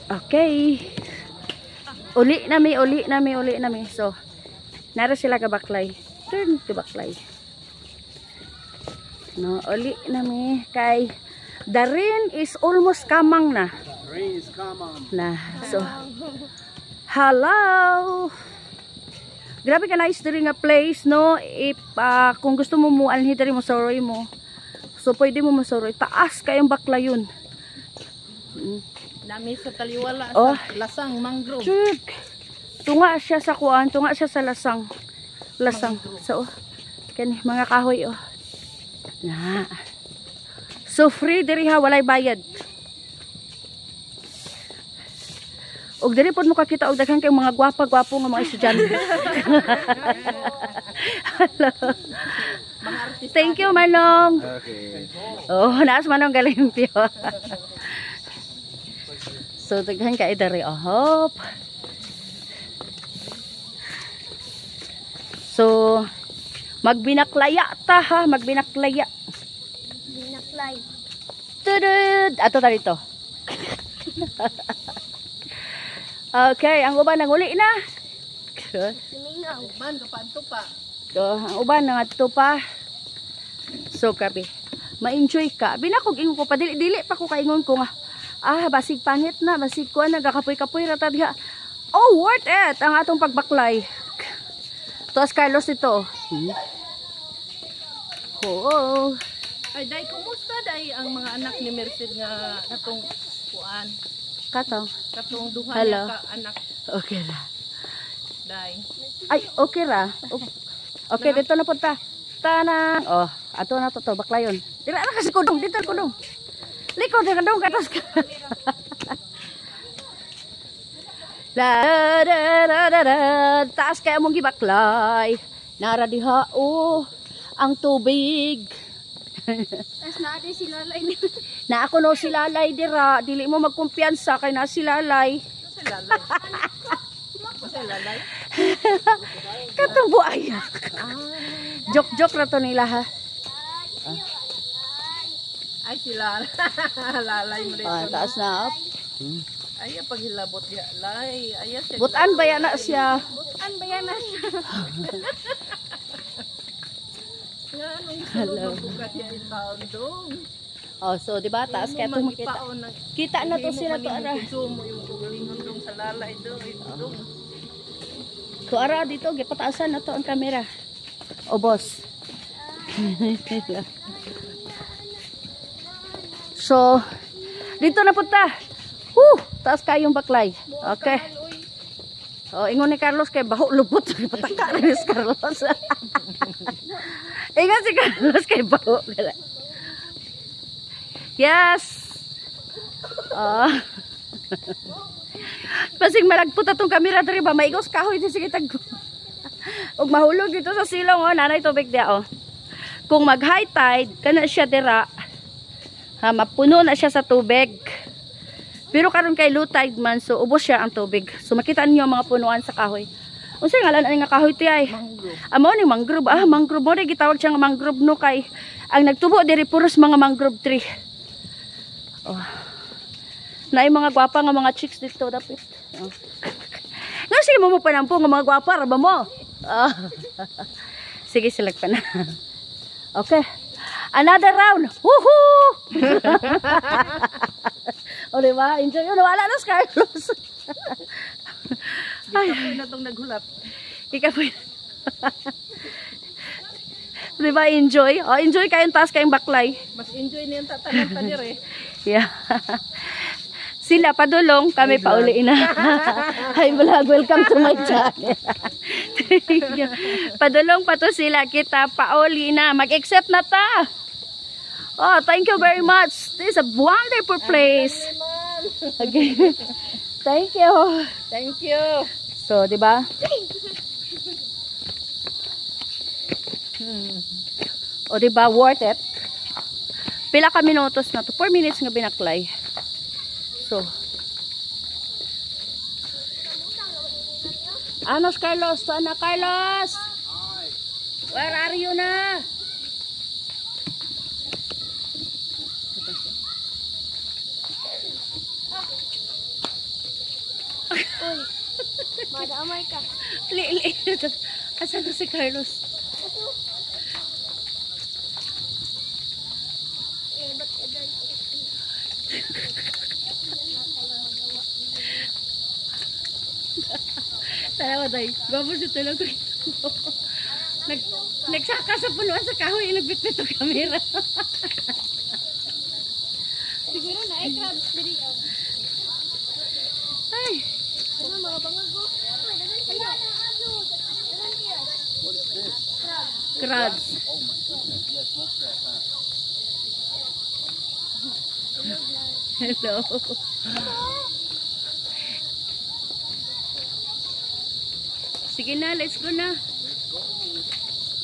Okay. Uli nami. So, nara sila kabaklay. Turn to baklay. No, uli nami kay the rain is almost kamang na. Rain is kamang. Na. So, hello. Grabe ka nice diri nga place, no? If kung gusto mo mo anhi diri mo soroy mo. So pwede mo masoroy. Taas kayong baklayon. Dami sa taliwala Oh. sa lasang mangrove. Chuk. Tunga siya sa kuan, tunga siya sa lasang. So, kani mga kahoy oh. Na. So free diri ha, walay bayad. Og diri pod mo kakita og daghan kay mga gwapa-gwapo nga mga estudyante. Hello. Mga artista. Thank you Manong. Okay. Oh, naas Manong galimpyo. So daghan kay diri oh. Hop. So magbinaklaya ta ha, magbinaklaya. Binaklay. Tudud, ato ta dito. Okay, ang uban nang uli na. Tumingaw. Man kapadto pa. So, ang uban nangadto pa. So, grabe. Ma-enjoy ka. Binakog ingon ko pa dili pa ko kaingon ko nga. Basig pangit na, basig ko nagakapoy-kapoy rata diha. Oh, worth it ang atong pagbaklay. Tuas Carlos ito. Oh. Ay day kumusta day ang mga anak ni Merced nga katong kuan. Katong. Katong duha Hello. niya ka anak Okay ra. day. Ay, okay ra. Okay, dito na punta. Tanang. Oh, ato na to baklayon. Dila na kasi kudong, dito kudong. Likod na kudong katas ka. Taas kaya mong gibaklay. Nara diha oh, ang tubig. Tapos natin si Lalay niya. Na ako no si Lalay dira, dili mo magkumpiyansa kay na si Lalay. Sa lalay. Sa lalay. Katong buayak. Joke ra to nila ha. Ay sila. Lalay mo dito. Taas na up. Ay paghilabot dia lay. Ay siya. Butan ba yan na siya? Butan ba yan na siya? Nga nung hello. Bukat niya yung taon dong. Oh, so di ba taas kaya to makita. Kita na to sila to ara. Sumo yung galingon dong sa lalay dong. Dong. To ara dito gipataasan na to ang kamera. O boss. So dito na punta. Taas kayong baklay. Okay. Oh, ingon ni Carlos kay baho lubot pataka rin si Carlos. Ingon si Carlos kay baho. Yes. Pasig malagpot atong kamera diri ba maigos kahoy di sige tag. Og mahulog dito sa silong oh, nanay tubig dia oh. Kung mag high tide kana siya dira. Ha mapuno na siya sa tubig. Pero karon kay low tide man so ubos siya ang tubig. So makita niyo ang mga punuan sa kahoy. Unsay ngalan ani nga kahoy ti ay? Amo ni mangrove. Mangrove mo gitawag siya nga mangrove no kay ang nagtubo diri puros mga mangrove tree. Oh. Naay mga gwapa nga mga chicks dito dapat. Oh. Nga sige mo panampo nga mga gwapa ra ba mo? Oh. Sige select pa na. Okay. Another round. Woohoo! O diba? Enjoy yun. Wala na si Carlos. Ikapoy na itong naghulap. Ikapoy. Diba? Enjoy. O, enjoy kayong taas kayong baklay. Mas enjoy niyan tatanong tadir eh. Yeah. Sila padulong, kami pauliin na. Hi vlog, welcome to my channel. Padulong pa to sila, kita pauli na. Mag-accept na ta. Oh, thank you very much. This is a wonderful place. Okay. Thank you. Thank you. So, di ba? O, di ba? Worth it. Pila ka minutos na to? 4 minutes nga binaklay. So. Anos, Carlos? Sana, Carlos? Where are you na? Uy. Madamay ka. Li. Asan na si Carlos? Eh, ba't ka dyan? Tanawa day. Gwapo siya talaga. Nagsaka sa punuan sa kahoy. Nagbitbit ang camera. Siguro na eh, crabs diri. Ay. Ano mga bangago? Crabs. Hello. Sige na, let's go na.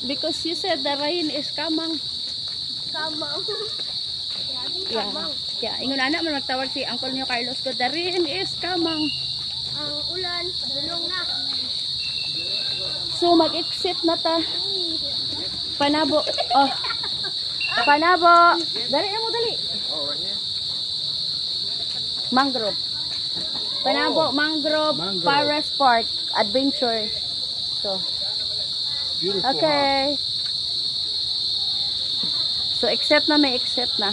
Because you said the rain is coming. Kamang. Yeah, ingon anak man magtawag si Uncle niyo Carlos ko, the rain is coming. Ang ulan, padulong na. So mag-exit na ta. Panabo. Oh. Panabo. Dali na mo dali. Mangrove. Panabo, mangrove, Paris Park, adventure. So. Beautiful. Okay. So exit na, may exit na.